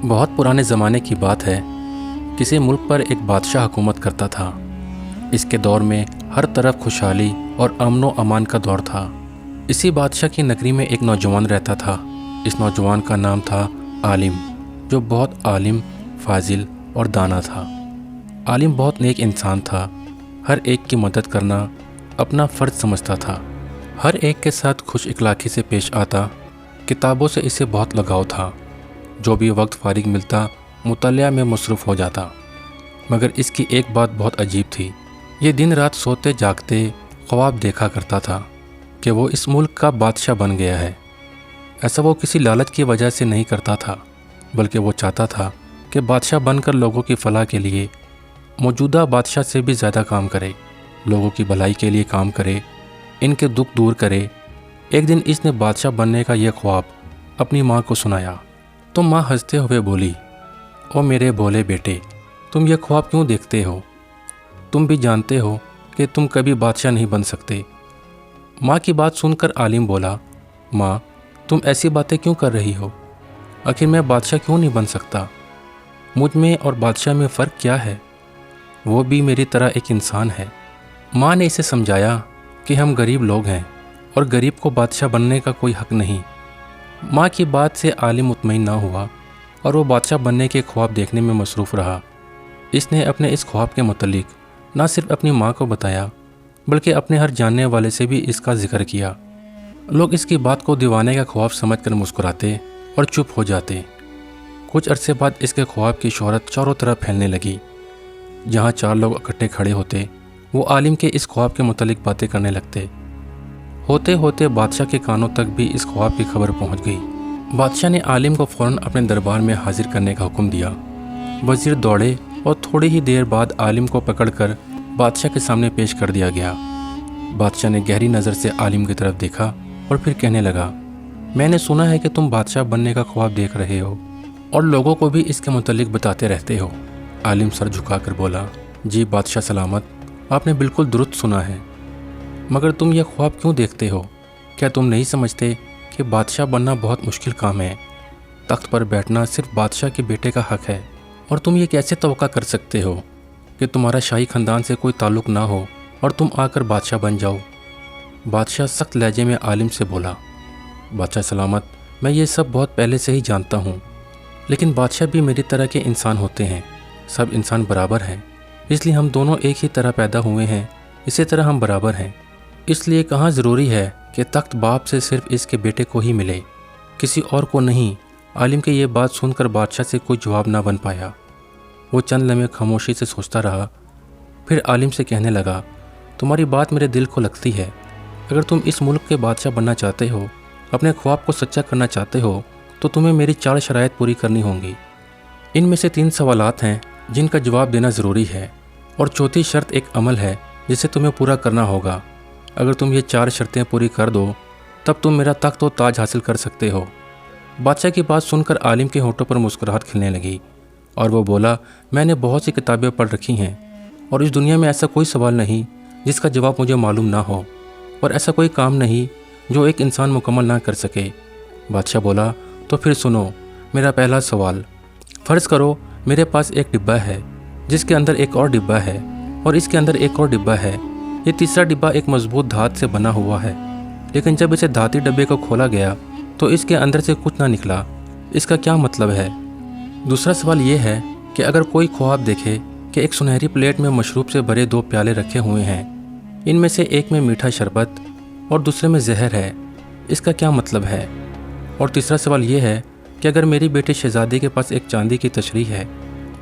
بہت پرانے زمانے کی بات ہے۔ کسی ملک پر ایک بادشاہ حکومت کرتا تھا۔ اس کے دور میں ہر طرف خوشحالی اور امن و امان کا دور تھا۔ اسی بادشاہ کی نگری میں ایک نوجوان رہتا تھا۔ اس نوجوان کا نام تھا عالم، جو بہت عالم، فاضل اور دانا تھا۔ عالم بہت نیک انسان تھا۔ ہر ایک کی مدد کرنا اپنا فرض سمجھتا تھا۔ ہر ایک کے ساتھ خوش اخلاقی سے پیش آتا۔ کتابوں سے اسے بہت لگاؤ تھا۔ جو بھی وقت فارغ ملتا مطالعہ میں مصروف ہو جاتا۔ مگر اس کی ایک بات بہت عجیب تھی۔ یہ دن رات سوتے جاگتے خواب دیکھا کرتا تھا کہ وہ اس ملک کا بادشاہ بن گیا ہے۔ ایسا وہ کسی لالچ کی وجہ سے نہیں کرتا تھا، بلکہ وہ چاہتا تھا کہ بادشاہ بن کر لوگوں کی فلاح کے لیے موجودہ بادشاہ سے بھی زیادہ کام کرے، لوگوں کی بھلائی کے لیے کام کرے، ان کے دکھ دور کرے۔ ایک دن اس نے بادشاہ بننے کا یہ خواب اپنی ماں کو سنایا تو ماں ہنستے ہوئے بولی، او میرے بھولے بیٹے، تم یہ خواب کیوں دیکھتے ہو؟ تم بھی جانتے ہو کہ تم کبھی بادشاہ نہیں بن سکتے۔ ماں کی بات سن کر عالم بولا، ماں تم ایسی باتیں کیوں کر رہی ہو؟ آخر میں بادشاہ کیوں نہیں بن سکتا؟ مجھ میں اور بادشاہ میں فرق کیا ہے؟ وہ بھی میری طرح ایک انسان ہے۔ ماں نے اسے سمجھایا کہ ہم غریب لوگ ہیں اور غریب کو بادشاہ بننے کا کوئی حق نہیں۔ ماں کی بات سے عالم مطمئن نہ ہوا اور وہ بادشاہ بننے کے خواب دیکھنے میں مصروف رہا۔ اس نے اپنے اس خواب کے متعلق نہ صرف اپنی ماں کو بتایا، بلکہ اپنے ہر جاننے والے سے بھی اس کا ذکر کیا۔ لوگ اس کی بات کو دیوانے کا خواب سمجھ کر مسکراتے اور چپ ہو جاتے۔ کچھ عرصے بعد اس کے خواب کی شہرت چاروں طرف پھیلنے لگی۔ جہاں چار لوگ اکٹھے کھڑے ہوتے، وہ عالم کے اس خواب کے متعلق باتیں کرنے لگتے۔ ہوتے ہوتے بادشاہ کے کانوں تک بھی اس خواب کی خبر پہنچ گئی۔ بادشاہ نے عالم کو فوراً اپنے دربار میں حاضر کرنے کا حکم دیا۔ وزیر دوڑے اور تھوڑی ہی دیر بعد عالم کو پکڑ کر بادشاہ کے سامنے پیش کر دیا گیا۔ بادشاہ نے گہری نظر سے عالم کی طرف دیکھا اور پھر کہنے لگا، میں نے سنا ہے کہ تم بادشاہ بننے کا خواب دیکھ رہے ہو اور لوگوں کو بھی اس کے متعلق بتاتے رہتے ہو۔ عالم سر جھکا کر بولا، جی بادشاہ سلامت، آپ نے بالکل درست سنا ہے، مگر تم یہ خواب کیوں دیکھتے ہو؟ کیا تم نہیں سمجھتے کہ بادشاہ بننا بہت مشکل کام ہے؟ تخت پر بیٹھنا صرف بادشاہ کے بیٹے کا حق ہے، اور تم یہ کیسے توقع کر سکتے ہو کہ تمہارا شاہی خاندان سے کوئی تعلق نہ ہو اور تم آ کر بادشاہ بن جاؤ؟ بادشاہ سخت لہجے میں عالم سے بولا، بادشاہ سلامت، میں یہ سب بہت پہلے سے ہی جانتا ہوں، لیکن بادشاہ بھی میری طرح کے انسان ہوتے ہیں۔ سب انسان برابر ہیں، اس لیے ہم دونوں ایک ہی طرح پیدا ہوئے ہیں، اسی طرح ہم برابر ہیں۔ اس لیے کہاں ضروری ہے کہ تخت باپ سے صرف اس کے بیٹے کو ہی ملے، کسی اور کو نہیں۔ عالم کی یہ بات سن کر بادشاہ سے کوئی جواب نہ بن پایا۔ وہ چند لمحے خاموشی سے سوچتا رہا، پھر عالم سے کہنے لگا، تمہاری بات میرے دل کو لگتی ہے۔ اگر تم اس ملک کے بادشاہ بننا چاہتے ہو، اپنے خواب کو سچا کرنا چاہتے ہو، تو تمہیں میری 4 شرائط پوری کرنی ہوں گی۔ ان میں سے 3 سوالات ہیں جن کا جواب دینا ضروری ہے، اور چوتھی شرط ایک عمل ہے جسے تمہیں پورا کرنا ہوگا۔ اگر تم یہ 4 شرطیں پوری کر دو، تب تم میرا تخت و تاج حاصل کر سکتے ہو۔ بادشاہ کی بات سن کر عالم کے ہونٹوں پر مسکراہٹ کھلنے لگی، اور وہ بولا، میں نے بہت سی کتابیں پڑھ رکھی ہیں، اور اس دنیا میں ایسا کوئی سوال نہیں جس کا جواب مجھے معلوم نہ ہو، اور ایسا کوئی کام نہیں جو ایک انسان مکمل نہ کر سکے۔ بادشاہ بولا، تو پھر سنو میرا پہلا سوال۔ فرض کرو میرے پاس ایک ڈبہ ہے، جس کے اندر ایک اور ڈبہ ہے، اور اس کے اندر ایک اور ڈبہ ہے۔ یہ تیسرا ڈبہ ایک مضبوط دھات سے بنا ہوا ہے، لیکن جب اسے دھاتی ڈبے کو کھولا گیا تو اس کے اندر سے کچھ نہ نکلا۔ اس کا کیا مطلب ہے؟ دوسرا سوال یہ ہے کہ اگر کوئی خواب دیکھے کہ ایک سنہری پلیٹ میں مشروب سے بھرے 2 پیالے رکھے ہوئے ہیں، ان میں سے ایک میں میٹھا شربت اور دوسرے میں زہر ہے، اس کا کیا مطلب ہے؟ اور تیسرا سوال یہ ہے کہ اگر میری بیٹی شہزادی کے پاس ایک چاندی کی تشریح ہے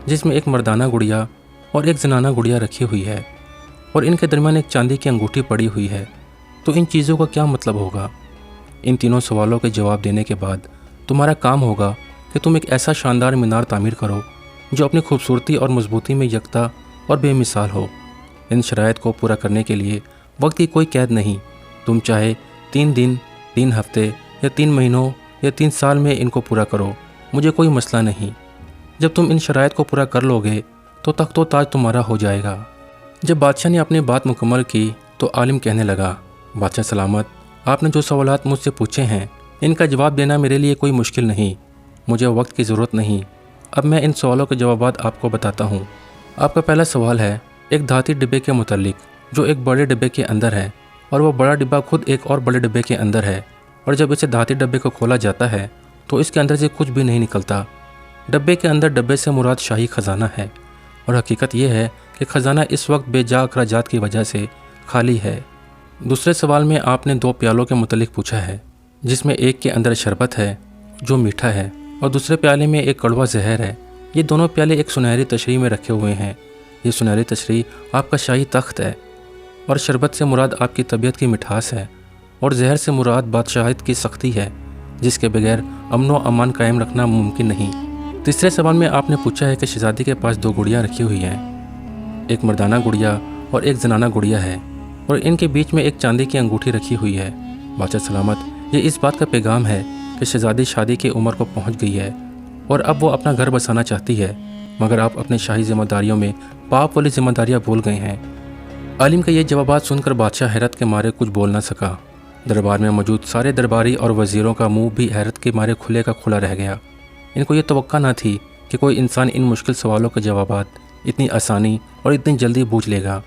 جس میں ایک مردانہ گڑیا اور ایک زنانہ گڑیا رکھی ہوئی ہے، اور ان کے درمیان ایک چاندی کی انگوٹھی پڑی ہوئی ہے، تو ان چیزوں کا کیا مطلب ہوگا؟ ان تینوں سوالوں کے جواب دینے کے بعد تمہارا کام ہوگا کہ تم ایک ایسا شاندار مینار تعمیر کرو جو اپنی خوبصورتی اور مضبوطی میں یکتا اور بے مثال ہو۔ ان شرائط کو پورا کرنے کے لیے وقت کی کوئی قید نہیں۔ تم چاہے 3 دن، 3 ہفتے یا 3 مہینوں یا 3 سال میں ان کو پورا کرو، مجھے کوئی مسئلہ نہیں۔ جب تم ان شرائط کو پورا کر لو گے تو تخت و تاج تمہارا ہو جائے گا۔ جب بادشاہ نے اپنی بات مکمل کی تو عالم کہنے لگا، بادشاہ سلامت، آپ نے جو سوالات مجھ سے پوچھے ہیں ان کا جواب دینا میرے لیے کوئی مشکل نہیں، مجھے وقت کی ضرورت نہیں۔ اب میں ان سوالوں کے جوابات آپ کو بتاتا ہوں۔ آپ کا پہلا سوال ہے ایک دھاتی ڈبے کے متعلق جو ایک بڑے ڈبے کے اندر ہے، اور وہ بڑا ڈبہ خود ایک اور بڑے ڈبے کے اندر ہے، اور جب اسے دھاتی ڈبے کو کھولا جاتا ہے تو اس کے اندر سے کچھ بھی نہیں نکلتا۔ ڈبے کے اندر ڈبے سے مراد شاہی خزانہ ہے، اور حقیقت یہ ہے کہ خزانہ اس وقت بے جا اخراجات کی وجہ سے خالی ہے۔ دوسرے سوال میں آپ نے 2 پیالوں کے متعلق پوچھا ہے، جس میں ایک کے اندر شربت ہے جو میٹھا ہے، اور دوسرے پیالے میں ایک کڑوا زہر ہے۔ یہ دونوں پیالے ایک سنہری تشریح میں رکھے ہوئے ہیں۔ یہ سنہری تشریح آپ کا شاہی تخت ہے، اور شربت سے مراد آپ کی طبیعت کی مٹھاس ہے، اور زہر سے مراد بادشاہت کی سختی ہے، جس کے بغیر امن و امان قائم رکھنا ممکن نہیں۔ تیسرے سوال میں آپ نے پوچھا ہے کہ شہزادی کے پاس 2 گڑیاں رکھی ہوئی ہیں، ایک مردانہ گڑیا اور ایک زنانہ گڑیا ہے، اور ان کے بیچ میں ایک چاندی کی انگوٹھی رکھی ہوئی ہے۔ بادشاہ سلامت، یہ اس بات کا پیغام ہے کہ شہزادی شادی کی عمر کو پہنچ گئی ہے، اور اب وہ اپنا گھر بسانا چاہتی ہے، مگر آپ اپنے شاہی ذمہ داریوں میں پاپ والی ذمہ داریاں بھول گئے ہیں۔ عالم کا یہ جوابات سن کر بادشاہ حیرت کے مارے کچھ بول نہ سکا۔ دربار میں موجود سارے درباری اور وزیروں کا منہ بھی حیرت کے مارے کھلے کا کھلا رہ گیا۔ ان کو یہ توقع نہ تھی کہ کوئی انسان ان مشکل سوالوں کے جوابات اتنی آسانی اور اتنی جلدی بوجھ لے گا۔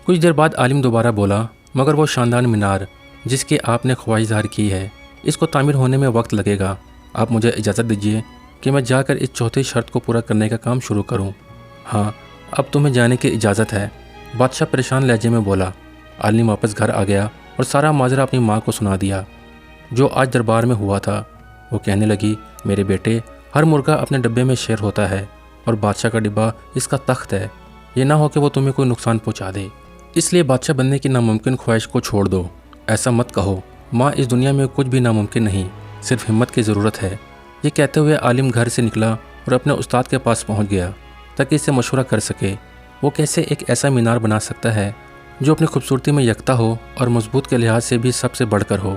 کچھ دیر بعد عالم دوبارہ بولا، مگر وہ شاندار مینار جس کی آپ نے خواہش ظاہر کی ہے، اس کو تعمیر ہونے میں وقت لگے گا۔ آپ مجھے اجازت دیجیے کہ میں جا کر اس چوتھی شرط کو پورا کرنے کا کام شروع کروں۔ ہاں، اب تمہیں جانے کی اجازت ہے، بادشاہ پریشان لہجے میں بولا۔ عالم واپس گھر آ گیا اور سارا ماجرا اپنی ماں کو سنا دیا جو آج دربار میں ہوا تھا۔ وہ کہنے لگی، میرے بیٹے، ہر مرغہ اپنے ڈبے میں شیر ہوتا ہے، اور بادشاہ کا ڈبہ اس کا تخت ہے۔ یہ نہ ہو کہ وہ تمہیں کوئی نقصان پہنچا دے، اس لیے بادشاہ بننے کی ناممکن خواہش کو چھوڑ دو۔ ایسا مت کہو ماں، اس دنیا میں کچھ بھی ناممکن نہیں، صرف ہمت کی ضرورت ہے۔ یہ کہتے ہوئے عالم گھر سے نکلا اور اپنے استاد کے پاس پہنچ گیا تاکہ اس سے مشورہ کر سکے وہ کیسے ایک ایسا مینار بنا سکتا ہے جو اپنی خوبصورتی میں یکتا ہو اور مضبوط کے لحاظ سے بھی سب سے بڑھ کر ہو۔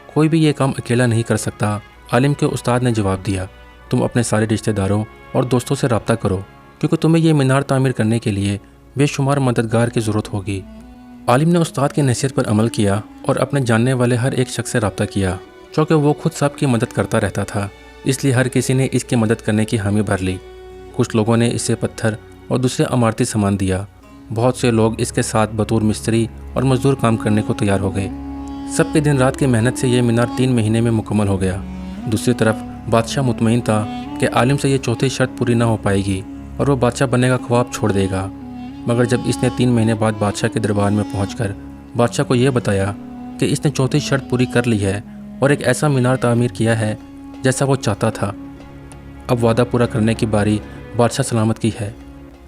کوئی بھی یہ کام اکیلا نہیں کر سکتا۔ عالم کے استاد نے جواب دیا، تم اپنے سارے رشتہ داروں اور دوستوں سے رابطہ کرو، کیونکہ تمہیں یہ مینار تعمیر کرنے کے لیے بے شمار مددگار کی ضرورت ہوگی۔ عالم نے استاد کی نصیحت پر عمل کیا اور اپنے جاننے والے ہر ایک شخص سے رابطہ کیا، چونکہ وہ خود سب کی مدد کرتا رہتا تھا، اس لیے ہر کسی نے اس کی مدد کرنے کی حامی بھر لی۔ کچھ لوگوں نے اسے پتھر اور دوسرے عمارتی سامان دیا۔ بہت سے لوگ اس کے ساتھ بطور مستری اور مزدور کام کرنے کو تیار ہو گئے۔ سب کے دن رات کی محنت سے یہ مینار 3 مہینے میں مکمل ہو گیا۔ دوسری طرف بادشاہ مطمئن تھا کہ عالم سے یہ چوتھی شرط پوری نہ ہو پائے گی اور وہ بادشاہ بننے کا خواب چھوڑ دے گا۔ مگر جب اس نے 3 مہینے بعد بادشاہ کے دربار میں پہنچ کر بادشاہ کو یہ بتایا کہ اس نے چوتھی شرط پوری کر لی ہے اور ایک ایسا مینار تعمیر کیا ہے جیسا وہ چاہتا تھا، اب وعدہ پورا کرنے کی باری بادشاہ سلامت کی ہے،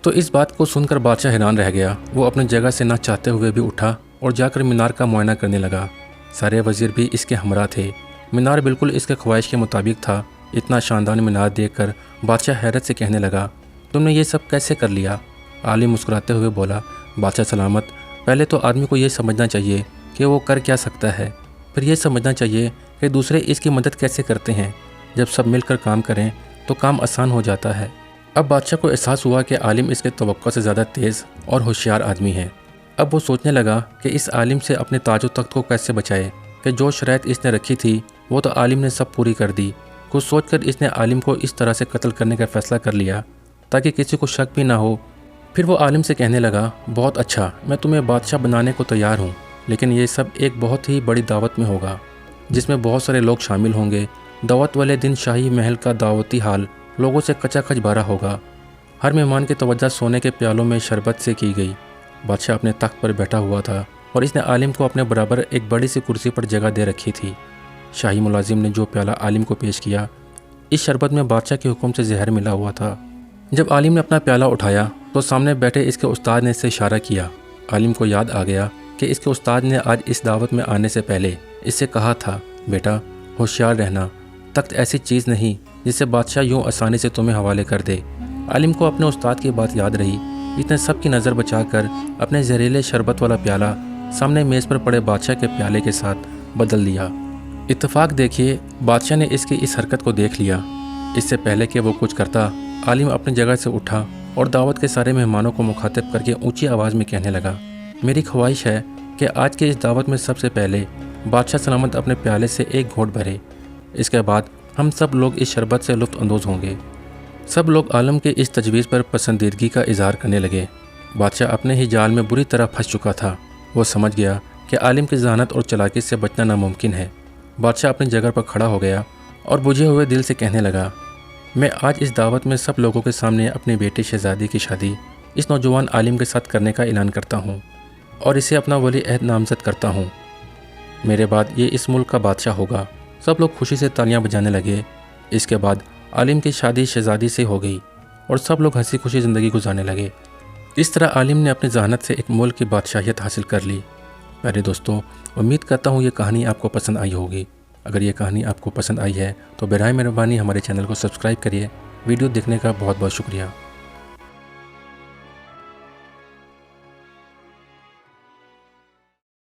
تو اس بات کو سن کر بادشاہ حیران رہ گیا۔ وہ اپنی جگہ سے نہ چاہتے ہوئے بھی اٹھا اور جا کر مینار کا معائنہ کرنے لگا۔ سارے وزیر بھی اس کے ہمراہ تھے۔ مینار بالکل اس کے خواہش کے مطابق تھا۔ اتنا شاندار مینار دیکھ کر بادشاہ حیرت سے کہنے لگا، تم نے یہ سب کیسے کر لیا؟ عالم مسکراتے ہوئے بولا، بادشاہ سلامت، پہلے تو آدمی کو یہ سمجھنا چاہیے کہ وہ کر کیا سکتا ہے، پھر یہ سمجھنا چاہیے کہ دوسرے اس کی مدد کیسے کرتے ہیں۔ جب سب مل کر کام کریں تو کام آسان ہو جاتا ہے۔ اب بادشاہ کو احساس ہوا کہ عالم اس کے توقع سے زیادہ تیز اور ہوشیار آدمی ہے۔ اب وہ سوچنے لگا کہ اس عالم سے اپنے تاج و تخت کو کیسے بچائے، کہ جو شرائط اس نے رکھی تھی وہ تو عالم نے سب پوری کر دی۔ کچھ سوچ کر اس نے عالم کو اس طرح سے قتل کرنے کا فیصلہ کر لیا تاکہ کسی کو شک بھی نہ ہو۔ پھر وہ عالم سے کہنے لگا، بہت اچھا، میں تمہیں بادشاہ بنانے کو تیار ہوں، لیکن یہ سب ایک بہت ہی بڑی دعوت میں ہوگا جس میں بہت سارے لوگ شامل ہوں گے۔ دعوت والے دن شاہی محل کا دعوتی حال لوگوں سے کچا کچ بھرا ہوگا۔ ہر مہمان کی توجہ سونے کے پیالوں میں شربت سے کی گئی۔ بادشاہ اپنے تخت پر بیٹھا ہوا تھا اور اس نے عالم کو اپنے برابر ایک بڑی سی کرسی پر جگہ دے رکھی تھی۔ شاہی ملازم نے جو پیالہ عالم کو پیش کیا، اس شربت میں بادشاہ کے حکم سے زہر ملا ہوا تھا۔ جب عالم نے اپنا پیالہ اٹھایا تو سامنے بیٹھے اس کے استاد نے اس سے اشارہ کیا۔ عالم کو یاد آ گیا کہ اس کے استاد نے آج اس دعوت میں آنے سے پہلے اس سے کہا تھا، بیٹا ہوشیار رہنا، تخت ایسی چیز نہیں جسے بادشاہ یوں آسانی سے تمہیں حوالے کر دے۔ عالم کو اپنے استاد کی بات یاد رہی۔ اس نے سب کی نظر بچا کر اپنے زہریلے شربت والا پیالہ سامنے میز پر پڑے بادشاہ کے پیالے کے ساتھ بدل دیا۔ اتفاق دیکھیے، بادشاہ نے اس کی اس حرکت کو دیکھ لیا۔ اس سے پہلے کہ وہ کچھ کرتا، عالم اپنی جگہ سے اٹھا اور دعوت کے سارے مہمانوں کو مخاطب کر کے اونچی آواز میں کہنے لگا، میری خواہش ہے کہ آج کی اس دعوت میں سب سے پہلے بادشاہ سلامت اپنے پیالے سے ایک گھونٹ بھرے۔ اس کے بعد ہم سب لوگ اس شربت سے لطف اندوز ہوں گے۔ سب لوگ عالم کے اس تجویز پر پسندیدگی کا اظہار کرنے لگے۔ بادشاہ اپنے ہی جال میں بری طرح پھنس چکا تھا۔ وہ سمجھ گیا کہ عالم کی ذہانت اور چالاکی سے بچنا ناممکن ہے۔ بادشاہ اپنی جگہ پر کھڑا ہو گیا اور بجھے ہوئے دل سے کہنے لگا، میں آج اس دعوت میں سب لوگوں کے سامنے اپنی بیٹی شہزادی کی شادی اس نوجوان عالم کے ساتھ کرنے کا اعلان کرتا ہوں اور اسے اپنا ولی عہد نامزد کرتا ہوں۔ میرے بعد یہ اس ملک کا بادشاہ ہوگا۔ سب لوگ خوشی سے تالیاں بجانے لگے۔ اس کے بعد عالم کی شادی شہزادی سے ہو گئی اور سب لوگ ہنسی خوشی زندگی گزارنے لگے۔ اس طرح عالم نے اپنی ذہانت سے ایک ملک کی بادشاہیت حاصل کر لی۔ پیارے دوستوں، امید کرتا ہوں یہ کہانی آپ کو پسند آئی ہوگی۔ اگر یہ کہانی آپ کو پسند آئی ہے تو برائے مہربانی ہمارے چینل کو سبسکرائب کریے۔ ویڈیو دیکھنے کا بہت بہت شکریہ۔